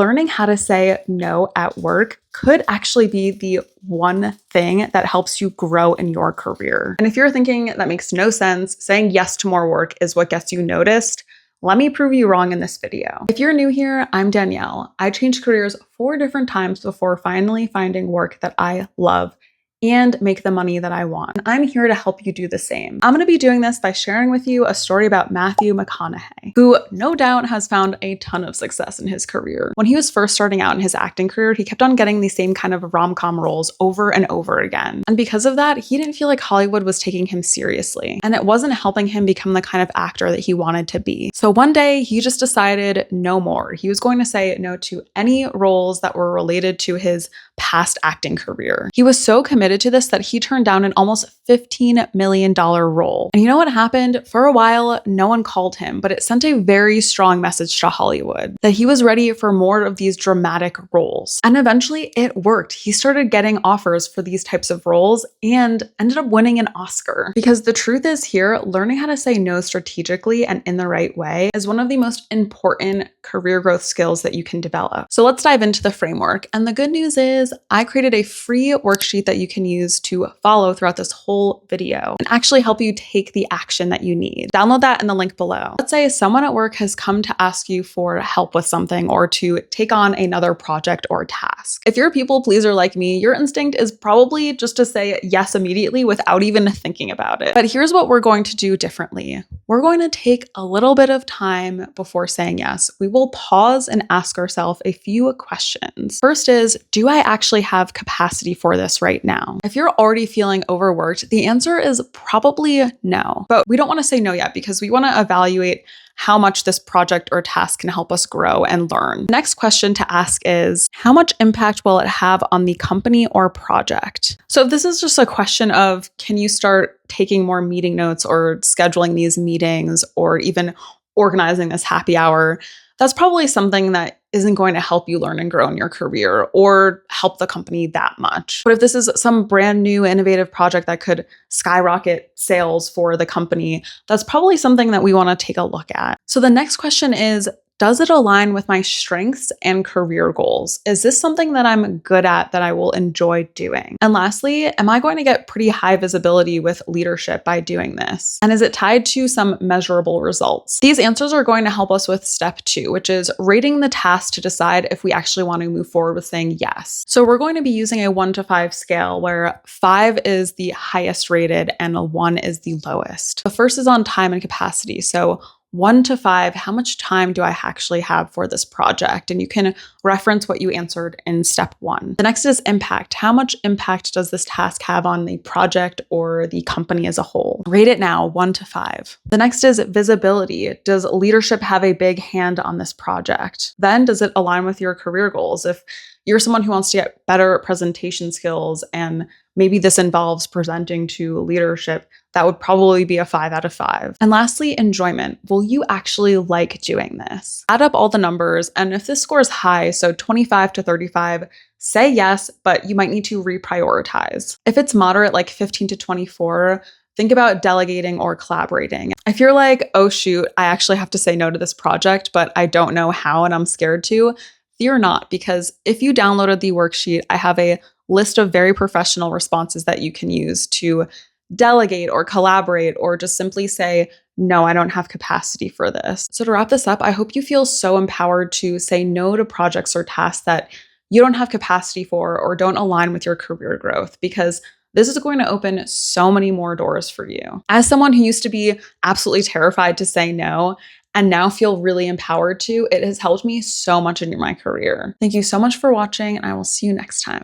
learning how to say no at work could actually be the one thing that helps you grow in your career. And if you're thinking that makes no sense, saying yes to more work is what gets you noticed, let me prove you wrong in this video. If you're new here, I'm Danielle. I changed careers 4 different times before finally finding work that I love and make the money that I want. And I'm here to help you do the same. I'm gonna be doing this by sharing with you a story about Matthew McConaughey, who no doubt has found a ton of success in his career. When he was first starting out in his acting career, he kept on getting these same kind of rom-com roles over and over again. And because of that, he didn't feel like Hollywood was taking him seriously. And it wasn't helping him become the kind of actor that he wanted to be. So one day he just decided no more. He was going to say no to any roles that were related to his past acting career. He was so committed to this that he turned down an almost $15 million role. And you know what happened? For a while, no one called him, but it sent a very strong message to Hollywood that he was ready for more of these dramatic roles. And eventually it worked. He started getting offers for these types of roles and ended up winning an Oscar. Because the truth is here, learning how to say no strategically and in the right way is one of the most important career growth skills that you can develop. So let's dive into the framework. And the good news is I created a free worksheet that you can use to follow throughout this whole video and actually help you take the action that you need. Download that in the link below. Let's say someone at work has come to ask you for help with something or to take on another project or task. If you're a people pleaser like me, your instinct is probably just to say yes immediately without even thinking about it. But here's what we're going to do differently. We're going to take a little bit of time before saying yes. We will pause and ask ourselves a few questions. First is, do I actually have capacity for this right now? If you're already feeling overworked, the answer is probably no. But we don't want to say no yet because we want to evaluate how much this project or task can help us grow and learn. The next question to ask is, how much impact will it have on the company or project? So if this is just a question of, can you start taking more meeting notes or scheduling these meetings or even organizing this happy hour, that's probably something that isn't going to help you learn and grow in your career or help the company that much. But if this is some brand new innovative project that could skyrocket sales for the company, that's probably something that we want to take a look at. So the next question is, does it align with my strengths and career goals? Is this something that I'm good at that I will enjoy doing? And lastly, am I going to get pretty high visibility with leadership by doing this? And is it tied to some measurable results? These answers are going to help us with step 2, which is rating the task to decide if we actually want to move forward with saying yes. So we're going to be using a 1 to 5 scale where 5 is the highest rated and a 1 is the lowest. The first is on time and capacity. So 1 to 5, how much time do I actually have for this project? And you can reference what you answered in step 1. The next is impact. How much impact does this task have on the project or the company as a whole? Rate it now, 1 to 5. The next is visibility. Does leadership have a big hand on this project? Then does it align with your career goals? If you're someone who wants to get better presentation skills and maybe this involves presenting to leadership, that would probably be a 5 out of 5. And lastly, enjoyment. Will you actually like doing this? Add up all the numbers, and if this score is high, so 25 to 35, say yes, but you might need to reprioritize. If it's moderate, like 15 to 24, think about delegating or collaborating. If you're like, oh shoot, I actually have to say no to this project, but I don't know how and I'm scared to, fear not, because if you downloaded the worksheet, I have a list of very professional responses that you can use to delegate or collaborate or just simply say, no, I don't have capacity for this. So to wrap this up, I hope you feel so empowered to say no to projects or tasks that you don't have capacity for or don't align with your career growth, because this is going to open so many more doors for you. As someone who used to be absolutely terrified to say no and now feel really empowered to, it has helped me so much in my career. Thank you so much for watching, and I will see you next time.